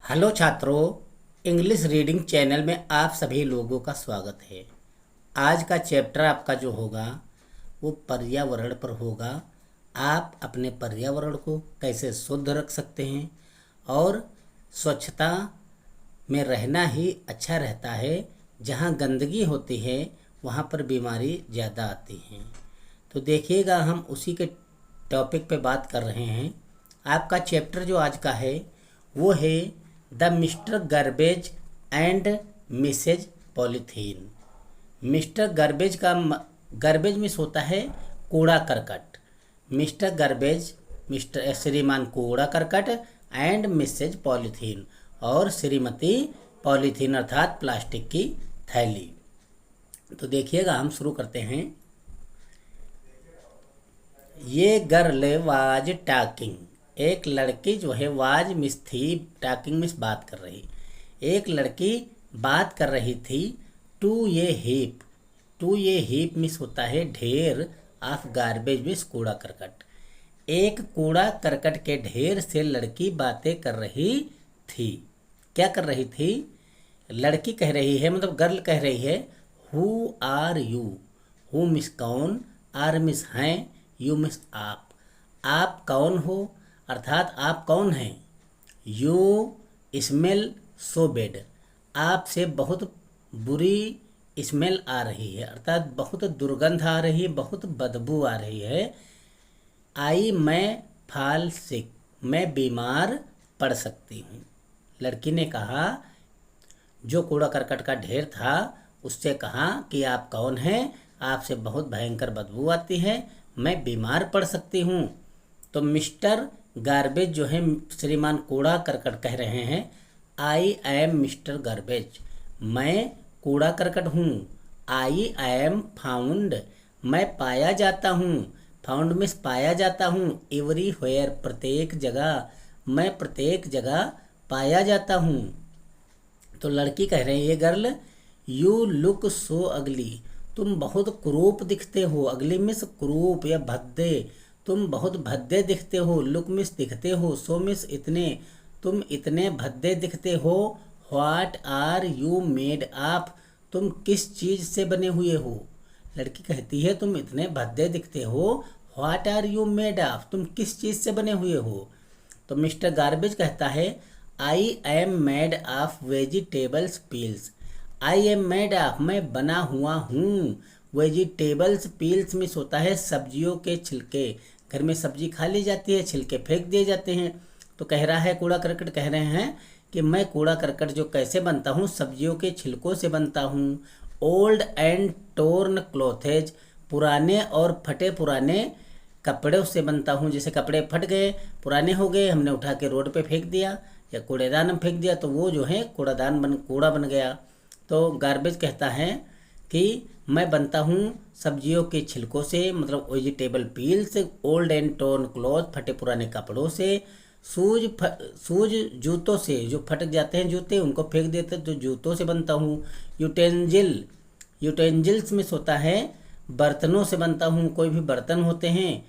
Hello छात्रों, English reading channel में आप सभी लोगों का स्वागत है। आज का चैप्टर आपका जो होगा वो पर्यावरण पर होगा। आप अपने पर्यावरण को कैसे शुद्ध रख सकते हैं और स्वच्छता में रहना ही अच्छा रहता है। जहाँ गंदगी होती है वहाँ पर बीमारी ज़्यादा आती हैं। तो देखिएगा, हम उसी के टॉपिक पे बात कर रहे हैं। आपका चैप्टर जो आज का है वो है the mister garbage and missus polythene. Mister garbage का गार्बेज मिस होता है कूड़ा करकट। मिस्टर गार्बेज मिस्टर श्रीमान कूड़ा करकट एंड मिसेज पॉलीथीन और श्रीमती पॉलीथीन अर्थात प्लास्टिक की थैली। तो देखिएगा, हम शुरू करते हैं। ये गर्ल वाज टॉकिंग, एक लड़की जो है वाज मिस थी, टॉकिंग मिस बात कर रही। एक लड़की बात कर रही थी टू ये हीप। टू ये हीप मिस होता है ढेर, ऑफ गार्बेज मिस कूड़ा करकट। एक कूड़ा करकट के ढेर से लड़की बातें कर रही थी। क्या कर रही थी? लड़की कह रही है, मतलब गर्ल कह रही है, who are you. Who means कौन, आर मिस हैं, यू मिस आप। आप कौन हो अर्थात आप कौन हैं। यू स्मेल सो बैड, आपसे बहुत बुरी स्मेल आ रही है अर्थात बहुत दुर्गंध आ रही है, बहुत बदबू आ रही है। आई मैं फाल सिक, मैं बीमार पड़ सकती हूँ। लड़की ने कहा, जो कूड़ा करकट का ढेर था उससे कहा कि आप कौन हैं, आपसे बहुत भयंकर बदबू आती है, मैं बीमार पड़ सकती हूँ। तो मिस्टर गार्बेज जो है श्रीमान कूड़ा करकट कह रहे हैं, आई एम मिस्टर गार्बेज, मैं कूड़ा करकट हूँ। आई एम फाउंड, मैं पाया जाता हूँ। फाउंड में पाया जाता हूँ। एवरी वेयर, प्रत्येक जगह, मैं प्रत्येक जगह पाया जाता हूँ। तो लड़की कह रही है गर्ल, यू लुक सो अगली, तुम बहुत क्रूप दिखते हो। अगली मिस क्रूप या भद्दे, तुम बहुत भद्दे दिखते हो। लुक मिस दिखते हो, सो मिस इतने, तुम इतने भद्दे दिखते हो। What are you made of, तुम किस चीज़ से बने हुए हो। लड़की कहती है, तुम इतने भद्दे दिखते हो, what are you made of, तुम किस चीज़ से बने हुए हो। तो मिस्टर गार्बेज कहता है, I am made of vegetables peels. I am made of, मैं बना हुआ हूँ। वेजिटेबल्स पील्स मिस होता है सब्जियों के छिलके। घर में सब्जी खा ली जाती है, छिलके फेंक दिए जाते हैं। तो कह रहा है, कूड़ा करकट कह रहे हैं कि मैं कूड़ा करकट जो कैसे बनता हूँ, सब्जियों के छिलकों से बनता हूँ। ओल्ड एंड टोर्न क्लोथेज, पुराने और फटे पुराने कपड़े उससे बनता हूँ। जैसे कपड़े फट गए, पुराने हो गए, हमने उठा के रोड पे फेंक दिया या कूड़ेदान में फेंक दिया, तो वो जो है कूड़ा बन गया। तो गार्बेज कहता है कि मैं बनता हूँ सब्जियों के छिलकों से, मतलब वेजिटेबल पील से। ओल्ड एंड टोर्न क्लॉथ, फटे पुराने कपड़ों से। शूज जूतों से, जो फट जाते हैं जूते उनको फेंक देते, तो जूतों से बनता हूँ। यूटेंजिल्स में होता है बर्तनों से बनता हूँ। कोई भी बर्तन होते हैं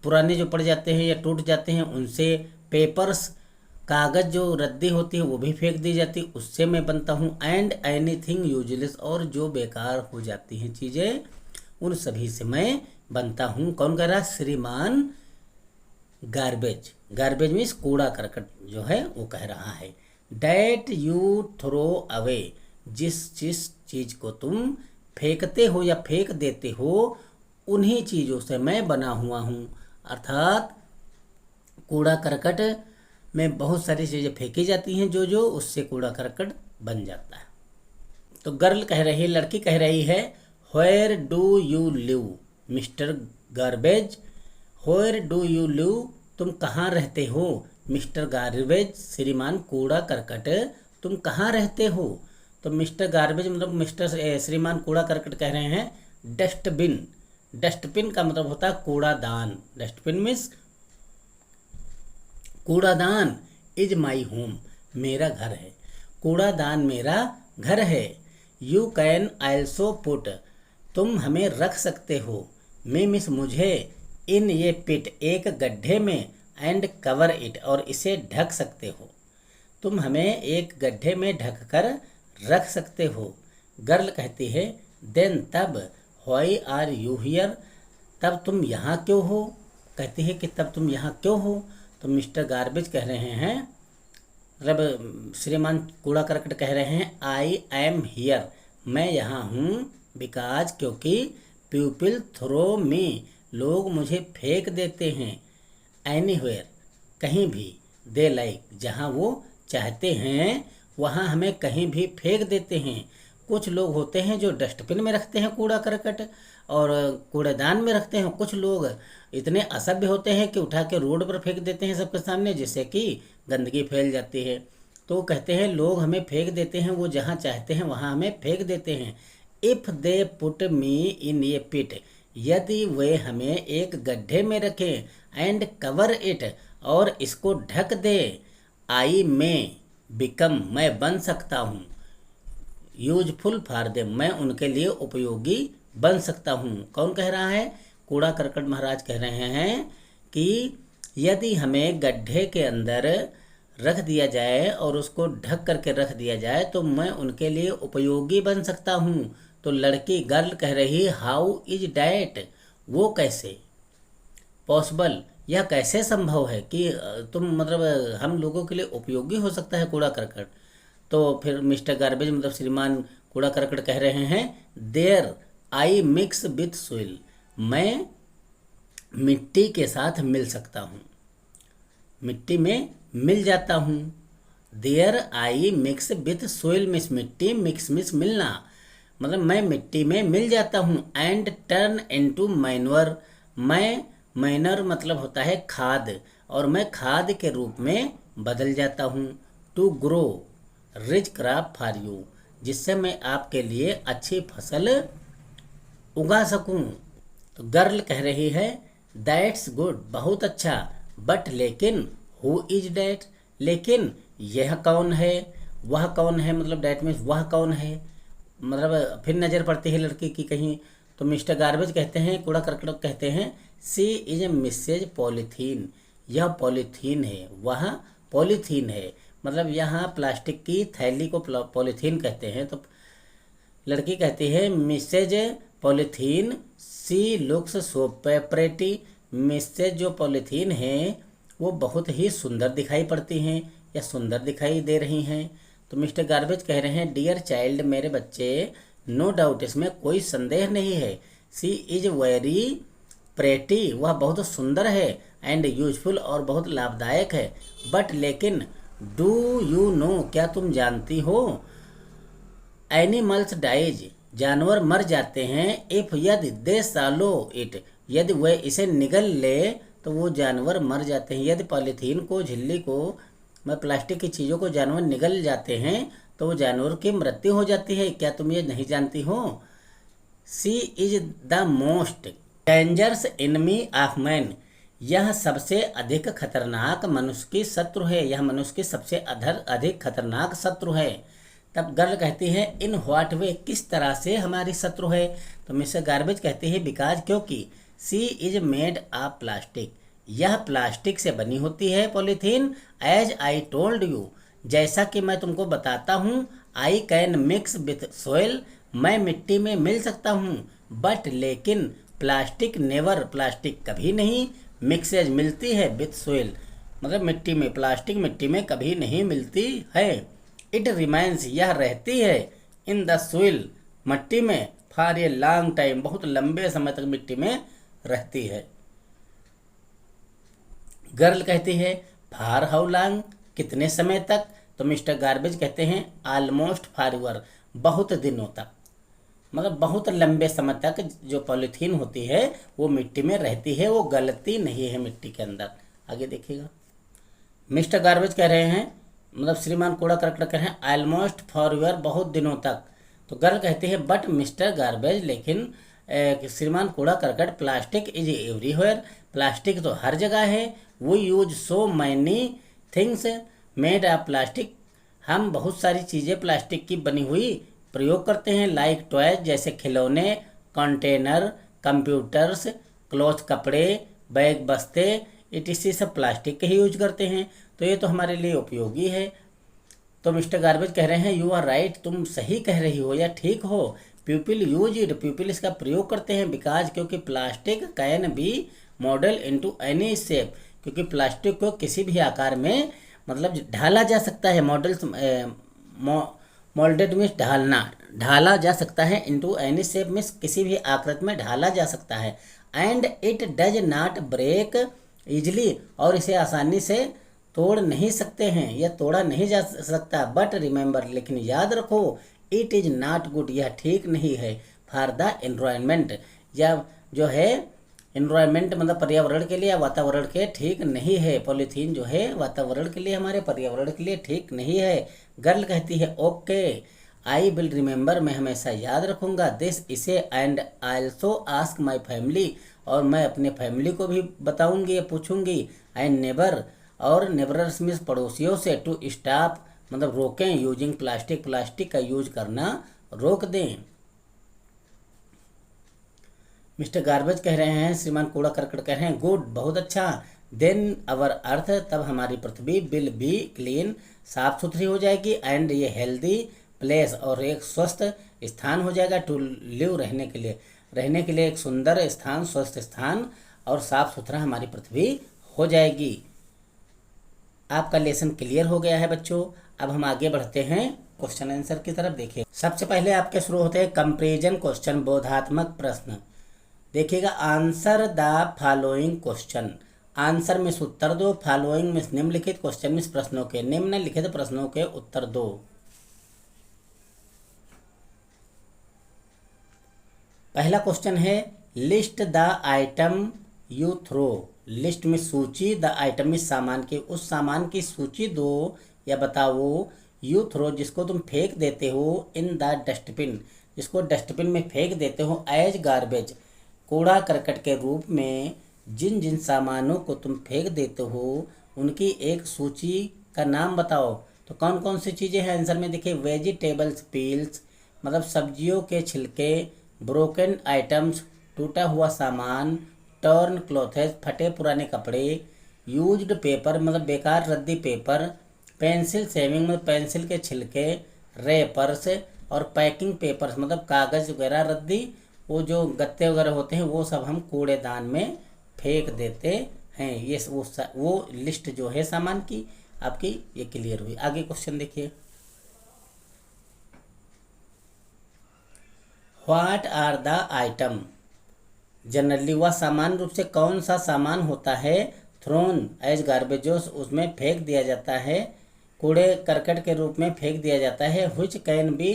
पुराने जो पड़ जाते हैं या टूट जाते हैं उनसे। पेपर्स, कागज़ जो रद्दी होती है वो भी फेंक दी जाती, उससे मैं बनता हूँ। एंड एनीथिंग यूजलेस, और जो बेकार हो जाती हैं चीज़ें उन सभी से मैं बनता हूँ। कौन कह रहा? श्रीमान गार्बेज। गार्बेज मीन्स कूड़ा करकट जो है वो कह रहा है। डैट यू थ्रो अवे, जिस चीज़ को तुम फेंकते हो या फेंक देते हो उन्हीं चीज़ों से मैं बना हुआ हूँ। अर्थात कूड़ा करकट में बहुत सारी चीज़ें फेंकी जाती हैं, जो उससे कूड़ा करकट बन जाता है। तो गर्ल कह रही है, लड़की कह रही है, where do you live mister garbage. Where do you live, तुम कहाँ रहते हो। मिस्टर गार्बेज, श्रीमान कूड़ा करकट, तुम कहाँ रहते हो। तो मिस्टर गार्बेज मतलब मिस्टर श्रीमान कूड़ा करकट कह रहे हैं डस्टबिन। डस्टबिन का मतलब होता है कूड़ादान। डस्टबिन मीन्स कूड़ादान। इज माई होम, मेरा घर है। कूड़ादान मेरा घर है। यू कैन आल्सो पुट, तुम हमें रख सकते हो। मैं मिस मुझे, इन ये पिट, एक गड्ढे में, एंड कवर इट, और इसे ढक सकते हो। तुम हमें एक गड्ढे में ढक कर रख सकते हो। गर्ल कहती है देन तब, व्हाई आर यू हियर, तब तुम यहाँ क्यों हो। कहती है कि तब तुम यहाँ क्यों हो। तो मिस्टर गार्बेज कह रहे हैं, मतलब श्रीमान कूड़ा करकट कह रहे हैं, आई एम हियर, मैं यहाँ हूँ, बिकॉज क्योंकि पीपल थ्रो मी, लोग मुझे फेंक देते हैं, एनीवेयर कहीं भी, दे लाइक जहाँ वो चाहते हैं वहाँ हमें कहीं भी फेंक देते हैं। कुछ लोग होते हैं जो डस्टबिन में रखते हैं कूड़ा करकट और कूड़ेदान में रखते हैं। कुछ लोग इतने असभ्य होते हैं कि उठा के रोड पर फेंक देते हैं सबके सामने, जिससे कि गंदगी फैल जाती है। तो कहते हैं लोग हमें फेंक देते हैं, वो जहाँ चाहते हैं वहाँ हमें फेंक देते हैं। इफ़ दे पुट मी इन ए पिट, यदि वे हमें एक गड्ढे में रखें, एंड कवर इट, और इसको ढक दे, आई में बिकम, मैं बन सकता हूँ, यूजफुल फॉर देम, मैं उनके लिए उपयोगी बन सकता हूँ। कौन कह रहा है? कूड़ा करकट महाराज कह रहे हैं कि यदि हमें गड्ढे के अंदर रख दिया जाए और उसको ढक करके रख दिया जाए तो मैं उनके लिए उपयोगी बन सकता हूँ। तो लड़की गर्ल कह रही हाउ इज डैट, वो कैसे पॉसिबल, यह कैसे संभव है कि तुम मतलब हम लोगों के लिए उपयोगी हो सकता है कूड़ा करकट। तो फिर मिस्टर गार्बेज मतलब श्रीमान कूड़ा करकट कह रहे हैं there I mix with soil, मैं मिट्टी के साथ मिल सकता हूँ, मिट्टी में मिल जाता हूँ। There I mix with soil means, मिट्टी मिक्स मिस मिलना, मतलब मैं मिट्टी में मिल जाता हूँ। एंड टर्न इनटू मैन्योर, मैं मैनर मतलब होता है खाद, और मैं खाद के रूप में बदल जाता हूँ। To grow rich crop for you, जिससे मैं आपके लिए अच्छी फसल उगा सकूं। तो गर्ल कह रही है दैट्स गुड, बहुत अच्छा, बट लेकिन हु इज डैट, लेकिन यह कौन है, वह कौन है, मतलब डैट मीन्स वह कौन है, मतलब फिर नज़र पड़ती है लड़की की कहीं। तो मिस्टर गार्बेज कहते हैं, कूड़ा करकट कहते हैं सी इज ए मिसेज पॉलीथीन, यह पॉलीथीन है, वह पॉलीथीन है, मतलब यहाँ प्लास्टिक की थैली को पॉलीथीन कहते हैं। तो लड़की कहती है मिसेज पॉलीथीन सी लुक्स सो प्रेटी, मिसेज जो पॉलीथीन है वो बहुत ही सुंदर दिखाई पड़ती हैं या सुंदर दिखाई दे रही हैं। तो मिस्टर गार्बेज कह रहे हैं डियर चाइल्ड, मेरे बच्चे, नो डाउट, इसमें कोई संदेह नहीं है, सी इज वेरी प्रेटी, वह बहुत सुंदर है, एंड यूजफुल और बहुत लाभदायक है, बट लेकिन डू यू नो, क्या तुम जानती हो, एनिमल्स डाइज, जानवर मर जाते हैं, इफ यदि दे सालो इट, यदि वह इसे निगल ले तो वो जानवर मर जाते हैं। यदि पॉलीथीन को, झिल्ली को, मतलब प्लास्टिक की चीज़ों को जानवर निगल जाते हैं तो वो जानवर की मृत्यु हो जाती है। क्या तुम ये नहीं जानती हो? She is the most dangerous enemy of man, यह सबसे अधिक खतरनाक मनुष्य की शत्रु है, यह मनुष्य की सबसे अधिक खतरनाक शत्रु है। तब गर्ल कहती है इन व्हाट वे, किस तरह से हमारी शत्रु है। तो मिस्टर गार्बेज कहती है बिकॉज, क्योंकि she is made of plastic, यह प्लास्टिक से बनी होती है polythene. As I told you, जैसा कि मैं तुमको बताता हूँ, I can mix with soil, मैं मिट्टी में मिल सकता हूँ, बट लेकिन प्लास्टिक नेवर, प्लास्टिक कभी नहीं, मिक्सेज मिलती है विथ सोइल, मतलब मिट्टी में, प्लास्टिक मिट्टी में कभी नहीं मिलती है। इट रिमाइंस, यह रहती है, इन द सोइल, मिट्टी में, फॉर ए लॉन्ग टाइम, बहुत लंबे समय तक मिट्टी में रहती है। गर्ल कहती है फॉर हाउ लॉन्ग, कितने समय तक। तो मिस्टर गार्बेज कहते हैं ऑलमोस्ट फॉरएवर, बहुत दिनों तक, मतलब बहुत लंबे समय तक जो पॉलीथीन होती है वो मिट्टी में रहती है, वो गलती नहीं है मिट्टी के अंदर। आगे देखिएगा, मिस्टर गार्बेज कह रहे हैं, मतलब श्रीमान कूड़ा करकट कह रहे हैं ऑलमोस्ट फॉरएवर, बहुत दिनों तक। तो गर्ल कहती है बट मिस्टर गार्बेज, लेकिन श्रीमान कूड़ा करकट, प्लास्टिक इज एवरीवेयर, प्लास्टिक तो हर जगह है। वो use so many things made of plastic, हम बहुत सारी चीज़ें प्लास्टिक की बनी हुई प्रयोग करते हैं, लाइक टॉयज, जैसे खिलौने, कंटेनर, कंप्यूटर्स, क्लॉथ, कपड़े, बैग, बस्ते, इटीसी सब प्लास्टिक के ही यूज करते हैं। तो ये तो हमारे लिए उपयोगी है। तो मिस्टर गार्बेज कह रहे हैं यू आर राइट, तुम सही कह रही हो या ठीक हो। पीपल यूज इट, पीपल इसका प्रयोग करते हैं। बिकॉज, क्योंकि plastic can be model into any shape, क्योंकि प्लास्टिक को किसी भी आकार में मतलब ढाला जा सकता है। मॉडल्स मोल्डेड मीन्स ढालना, ढाला जा सकता है। इनटू एनी शेप मीन्स किसी भी आकृति में ढाला जा सकता है। And it does not break easily, और इसे आसानी से तोड़ नहीं सकते हैं या तोड़ा नहीं जा सकता। बट रिमेंबर, लेकिन याद रखो, इट इज नॉट गुड, यह ठीक नहीं है। फॉर द एनवायरमेंट, या जो है एनवायरमेंट मतलब पर्यावरण के लिए या वातावरण के ठीक नहीं है। पॉलीथीन जो है वातावरण के लिए, हमारे पर्यावरण के लिए ठीक नहीं है। गर्ल कहती है ओके, आई विल रिमेंबर, मैं हमेशा याद रखूंगा। दिस, इसे। And also ask my family, और मैं अपने फैमिली को भी बताऊंगी या पूछूंगी। एंड नेबर, और नेबरर्स मीन्स पड़ोसियों से। टू स्टॉप मतलब रोकें। यूजिंग प्लास्टिक, प्लास्टिक का यूज करना रोक दें। मिस्टर गार्बेज कह रहे हैं, श्रीमान कूड़ा करकट कह रहे हैं गुड, बहुत अच्छा। देन अवर अर्थ, तब हमारी पृथ्वी विल बी क्लीन, साफ सुथरी हो जाएगी। एंड ये हेल्दी प्लेस, और एक स्वस्थ स्थान हो जाएगा। टू लिव, रहने के लिए, रहने के लिए एक सुंदर स्थान, स्वस्थ स्थान और साफ सुथरा हमारी पृथ्वी हो जाएगी। आपका लेसन क्लियर हो गया है बच्चों। अब हम आगे बढ़ते हैं क्वेश्चन आंसर की तरफ। देखिए, सबसे पहले आपके शुरू होते हैं कंपेरिजन क्वेश्चन, बोधात्मक प्रश्न। देखिएगा, answer the following question, answer में उत्तर दो, फॉलोइंग में निम्नलिखित, क्वेश्चन में प्रश्नों के, निम्नलिखित प्रश्नों के उत्तर दो। पहला क्वेश्चन है list the item you throw, list में सूची, द आइटम में सामान की, उस सामान की सूची दो या बताओ। यू थ्रो, जिसको तुम फेंक देते हो। इन द डस्टबिन, जिसको डस्टबिन में फेंक देते हो। एज गार्बेज, कूड़ा करकट के रूप में जिन जिन सामानों को तुम फेंक देते हो उनकी एक सूची का नाम बताओ। तो कौन कौन सी चीज़ें हैं आंसर में? देखिए, वेजिटेबल्स पील्स मतलब सब्जियों के छिलके, ब्रोकन आइटम्स टूटा हुआ सामान, टर्न क्लॉथेस फटे पुराने कपड़े, यूज्ड पेपर मतलब बेकार रद्दी पेपर, पेंसिल सेविंग मतलब पेंसिल के छिलके, रेपर्स और पैकिंग पेपर्स मतलब कागज़ वगैरह रद्दी, वो जो गत्ते वगैरह होते हैं वो सब हम कूड़ेदान में फेंक देते हैं। ये वो लिस्ट जो है सामान की आपकी ये क्लियर हुई। आगे क्वेश्चन देखिए, what are the item, generally वह सामान्य रूप से कौन सा सामान होता है। थ्रोन एज गार्बेज, जो उसमें फेंक दिया जाता है, कूड़े करकट के रूप में फेंक दिया जाता है। Which can be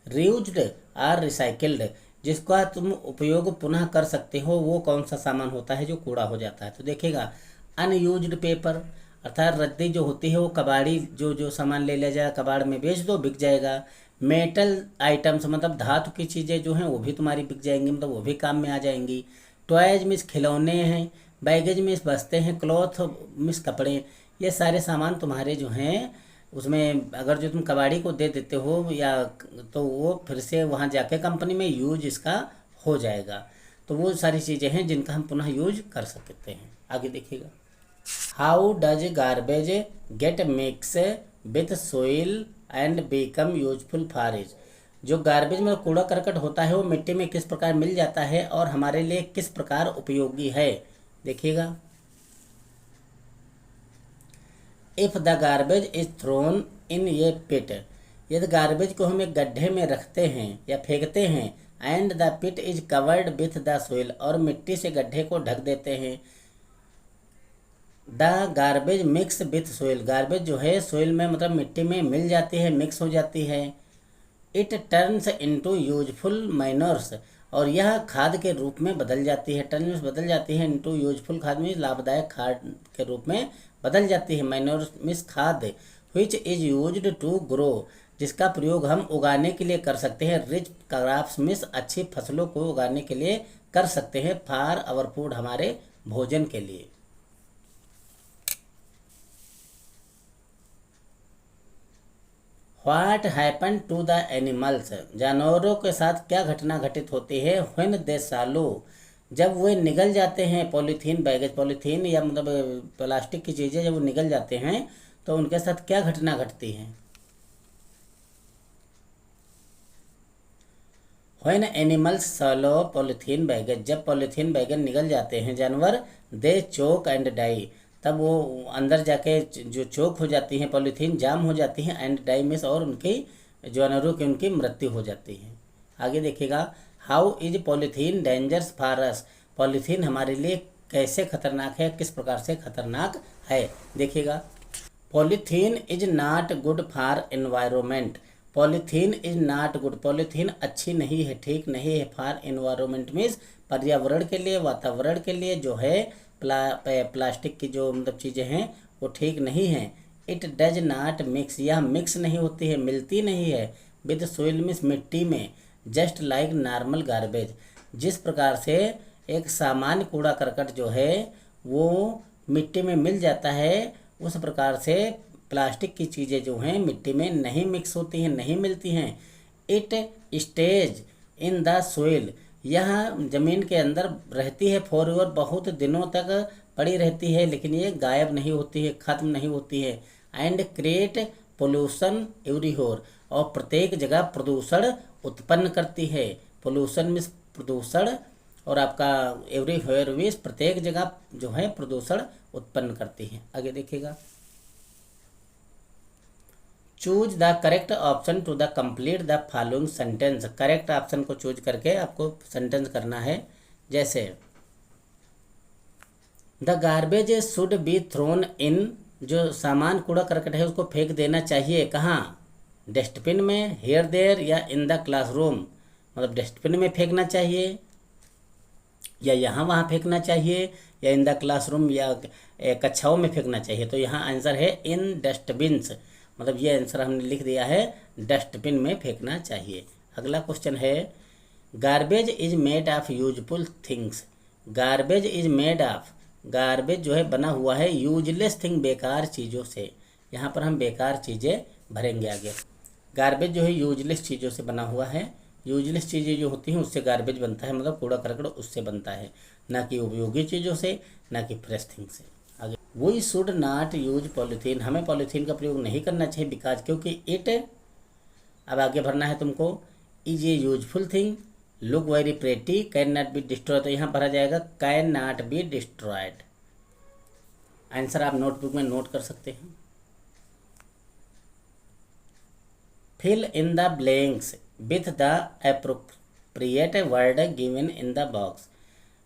reused or recycled, जिसका तुम उपयोग पुनः कर सकते हो, वो कौन सा सामान होता है जो कूड़ा हो जाता है। तो देखिएगा, अनयूज्ड पेपर अर्थात रद्दी जो होती है वो कबाड़ी जो सामान ले लिया जाए कबाड़ में बेच दो, बिक जाएगा। मेटल आइटम्स मतलब धातु की चीज़ें जो हैं वो भी तुम्हारी बिक जाएंगी, मतलब वो भी काम में आ जाएंगी। टॉयज मीन्स खिलौने हैं, बैगेज मीन्स बस्ते हैं, क्लॉथ मीन्स कपड़े, ये सारे सामान तुम्हारे जो हैं उसमें अगर जो तुम कबाड़ी को दे देते हो या तो वो फिर से वहाँ जाके कंपनी में यूज इसका हो जाएगा। तो वो सारी चीज़ें हैं जिनका हम पुनः यूज कर सकते हैं। आगे देखिएगा, how does garbage gate mix with soil and become useful for is, जो गार्बेज में कूड़ा करकट होता है वो मिट्टी में किस प्रकार मिल जाता है और हमारे लिए किस प्रकार उपयोगी है। देखिएगा, if the garbage is thrown in ये पिट, यदि गार्बेज को हम एक गड्ढे में रखते हैं या फेंकते हैं, and the pit is covered with the soil, और मिट्टी से गड्ढे को ढक देते हैं। The garbage mix with soil, garbage जो है सोइल में मतलब मिट्टी में मिल जाती है, मिक्स हो जाती है। It turns into useful manners, और यह खाद के रूप में बदल जाती है। टर्न्स बदल जाती है, इनटू यूजफुल खाद में लाभदायक खाद के रूप में बदल जाती है। मैनर्स मिस खाद, which is used to grow, जिसका प्रयोग हम उगाने के लिए कर सकते हैं। रिच क्रॉप्स मिस अच्छी फसलों को उगाने के लिए कर सकते हैं। फॉर आवर फूड, हमारे भोजन के लिए। What happen to the animals, जानवरों के साथ क्या घटना घटित होती है। व्हेन दे सालो, जब वे निगल जाते हैं। पॉलीथीन बैगेज, पॉलीथीन या मतलब प्लास्टिक की चीज़ें जब वो निगल जाते हैं तो उनके साथ क्या घटना घटती है। व्हेन एनिमल्स सॉलो पॉलीथीन बैगेज, जब पॉलीथीन बैगेज निगल जाते हैं जानवर, दे चोक एंड डाई, तब वो अंदर जाके जो चोक हो जाती हैं, पॉलीथीन जाम हो जाती हैं, एंड डाई मिस, और उनकी जानवरों की उनकी मृत्यु हो जाती है। आगे देखिएगा, how is polythene dangerous for us, polythene हमारे लिए कैसे खतरनाक है, किस प्रकार से खतरनाक है, देखिएगा। Polythene is not good for environment, polythene is not good, polythene अच्छी नहीं है, ठीक नहीं है, फॉर एनवायरमेंट मीन्स पर्यावरण के लिए, वातावरण के लिए जो है प्लास्टिक की जो मतलब चीज़ें हैं वो ठीक नहीं है। इट डज नॉट मिक्स, यह मिक्स नहीं होती है, मिलती नहीं है, विद सोइल मीन्स मिट्टी में, जस्ट लाइक नॉर्मल गार्बेज, जिस प्रकार से एक सामान्य कूड़ा करकट जो है वो मिट्टी में मिल जाता है, उस प्रकार से प्लास्टिक की चीज़ें जो हैं मिट्टी में नहीं मिक्स होती हैं, नहीं मिलती हैं। It stage in the soil, यह ज़मीन के अंदर रहती है, फॉर एवर, बहुत दिनों तक पड़ी रहती है, लेकिन ये गायब नहीं होती है, ख़त्म नहीं होती है। एंड क्रिएट पोल्यूशन एवरीहोर, और प्रत्येक जगह प्रदूषण उत्पन्न करती है। पोल्यूशन मीन्स प्रदूषण, और आपका एवरीवेयर मीन्स प्रत्येक जगह जो है प्रदूषण उत्पन्न करती है। आगे देखिएगा, choose the correct option to the complete the following sentence, correct option को चूज करके आपको सेंटेंस करना है। जैसे the garbage should be thrown in, जो सामान कूड़ा करकट है उसको फेंक देना चाहिए कहाँ, डस्टबिन में, हियर देयर, या इन द क्लासरूम, मतलब डस्टबिन में फेंकना चाहिए या यहाँ वहाँ फेंकना चाहिए, या इन द क्लासरूम या कक्षाओं में फेंकना चाहिए। तो यहाँ आंसर है इन डस्टबिन्स, मतलब ये आंसर हमने लिख दिया है, डस्टबिन में फेंकना चाहिए। अगला क्वेश्चन है, garbage is made of useful things, garbage is made of, garbage जो है बना हुआ है यूजलेस थिंग, बेकार चीज़ों से। यहाँ पर हम बेकार चीज़ें भरेंगे आगे। गार्बेज जो है यूजलेस चीज़ों से बना हुआ है, यूजलेस चीज़ें जो होती हैं उससे गार्बेज बनता है, मतलब कूड़ा करकट उससे बनता है, ना कि उपयोगी चीज़ों से, ना कि फ्रेश थिंग से। आगे, we should not use polythene, हमें पॉलीथीन का प्रयोग नहीं करना चाहिए, बिकॉज, क्योंकि इट, अब आगे भरना है तुमको, is a useful thing, look very pretty, can not be destroyed, तो यहाँ भरा जाएगा can not be destroyed. Answer आप नोटबुक में नोट कर सकते हैं। Fill in the blanks with the appropriate word given in the box,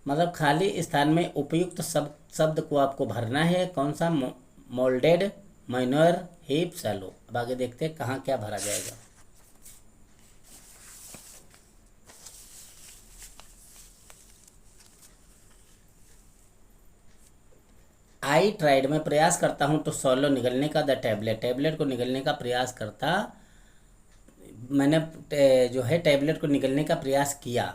मतलब खाली स्थान में उपयुक्त शब्द को आपको भरना है। कौन सा, मोल्डेड, मैन्योर, हीप, सैलो। अब आगे देखते हैं कहाँ क्या भरा जाएगा। आई ट्राइड, में प्रयास करता हूँ, तो सॉलो निगलने का, द टैबलेट, टैबलेट को निगलने का प्रयास करता, मैंने जो है टैबलेट को निगलने का प्रयास किया।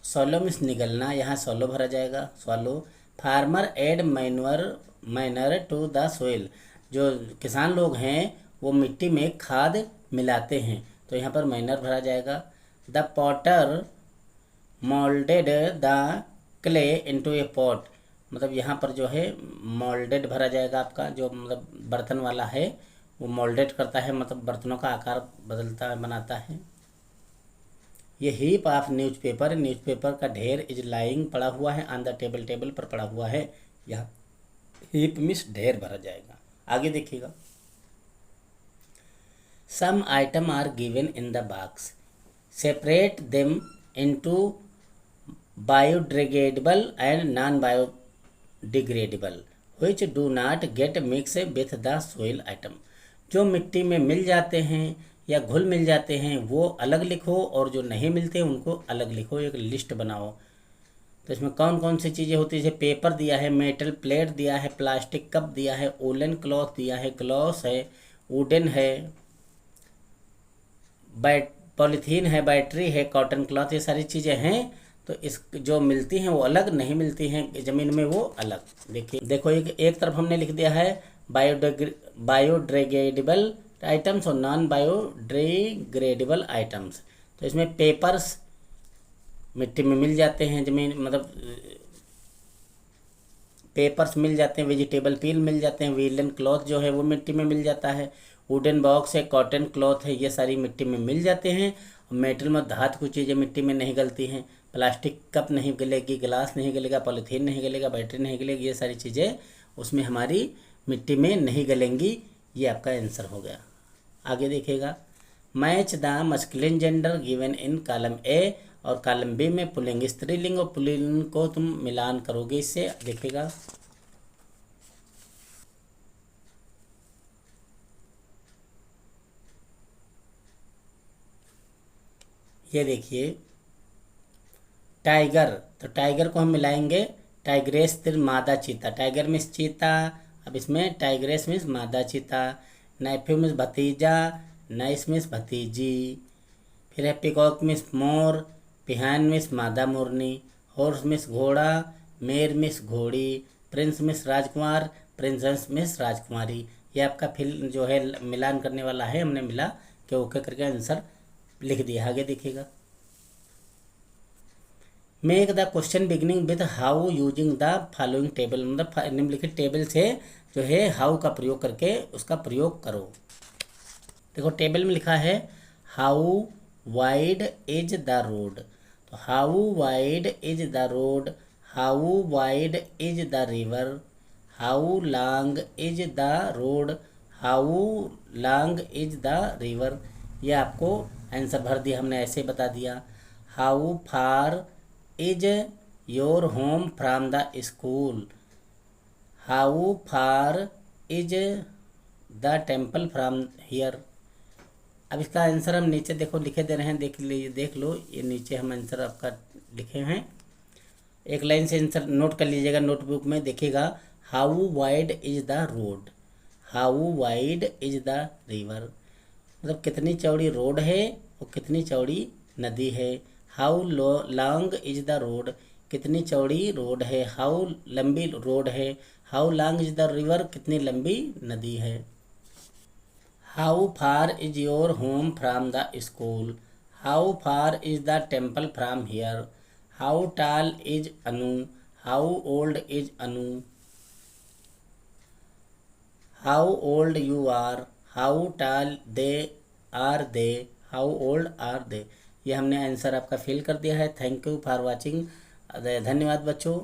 सॉलो मीन्स निगलना, यहाँ सॉलो भरा जाएगा, soil. Farmer add manure to the soil, जो किसान लोग हैं वो मिट्टी में खाद मिलाते हैं, तो यहाँ पर मैनर भरा जाएगा। The Potter moulded the clay into a pot, मतलब यहाँ पर जो है मोल्डेड भरा जाएगा आपका, जो मतलब बर्तन वाला है वो मोल्डेड करता है, मतलब बर्तनों का आकार बदलता है, बनाता है। ये हीप ऑफ न्यूज़पेपर, न्यूज़पेपर का ढेर, इज लाइंग, पड़ा हुआ है, ऑन द टेबल, टेबल पर पड़ा हुआ है, यहाँ हीप मीन्स ढेर भरा जाएगा। आगे देखिएगा, some item are given in the box, separate them into biodegradable and non biodegradable which do not get mix with the soil item, जो मिट्टी में मिल जाते हैं या घुल मिल जाते हैं वो अलग लिखो, और जो नहीं मिलते उनको अलग लिखो, एक लिस्ट बनाओ। तो इसमें कौन कौन सी चीज़ें होती है, जैसे पेपर दिया है, मेटल प्लेट दिया है, प्लास्टिक कप दिया है, वूलन क्लॉथ दिया है, ग्लॉस है, वुडन है, पॉलीथीन है, बैटरी है, कॉटन क्लॉथ, ये सारी चीज़ें हैं। तो इस जो मिलती हैं वो अलग, नहीं मिलती हैं ज़मीन में वो अलग। देखिए, देखो एक तरफ हमने लिख दिया है बायोडिग्रेडेबल आइटम्स और नॉन बायोडिग्रेडेबल आइटम्स। तो इसमें पेपर्स मिट्टी में मिल जाते हैं, ज़मीन मतलब पेपर्स मिल जाते हैं, वेजिटेबल पील मिल जाते हैं, वुलन क्लॉथ जो है वो मिट्टी में मिल जाता है, वुडन बॉक्स है, कॉटन क्लॉथ है, ये सारी मिट्टी में मिल जाते हैं। मेटल में धातु की चीज़ें मिट्टी में नहीं गलती हैं, प्लास्टिक कप नहीं गलेगी, गिलास नहीं गलेगा, पॉलीथीन नहीं गलेगा, बैटरी नहीं गलेगी, ये सारी चीज़ें उसमें हमारी मिट्टी में नहीं गलेंगी। ये आपका आंसर हो गया। आगे देखिएगा, match the masculine gender given in column A और कॉलम बी में पुल्लिंग, स्त्रीलिंग और पुल्लिंग को तुम मिलान करोगे। इससे देखिएगा, ये देखिए टाइगर, तो टाइगर को हम मिलाएंगे टाइग्रेस फिर मादा चीता, टाइगर मीन्स चीता, अब इसमें टाइग्रेस मीन्स मादा चीता, नेफ्यू मीन्स भतीजा, नाइस मीन्स भतीजी, फिर है पिकॉक मीन्स मोर, पिहान मीन्स मादा मोरनी, हॉर्स मीन्स घोड़ा, मेर मीन्स घोड़ी, प्रिंस मीन्स राजकुमार, प्रिंसेस मीन्स राजकुमारी। ये आपका फिल जो है मिलान करने वाला है, हमने मिला के ओके करके आंसर लिख दिया। आगे देखिएगा, make the question beginning with how using the following table, मतलब निम्नलिखित टेबल से जो है हाउ का प्रयोग करके उसका प्रयोग करो। देखो टेबल में लिखा है how wide is the road, तो how wide is the road, how wide is the river, how long is the road, how long is the river. ये आपको आंसर भर दिया हमने, ऐसे बता दिया। How far is your home from the school, how far is the temple from here. अब इसका आंसर हम नीचे देखो लिखे दे रहे हैं, देख लीजिए, देख लो, ये नीचे हम आंसर आपका लिखे हैं। एक लाइन से आंसर नोट कर लीजिएगा नोटबुक में, देखिएगा how wide is the road, how wide is the river, मतलब कितनी चौड़ी रोड है और कितनी चौड़ी नदी है। How long is the road, कितनी चौड़ी रोड है, हाउ लंबी रोड है। How long is the river, कितनी लंबी नदी है। How far is your home from the school, how far is the temple from here, how tall is Anu, how old is Anu, how old you are, how tall they are they, how old are they. ये हमने answer आपका fill कर दिया है। Thank you for watching, धन्यवाद बच्चों।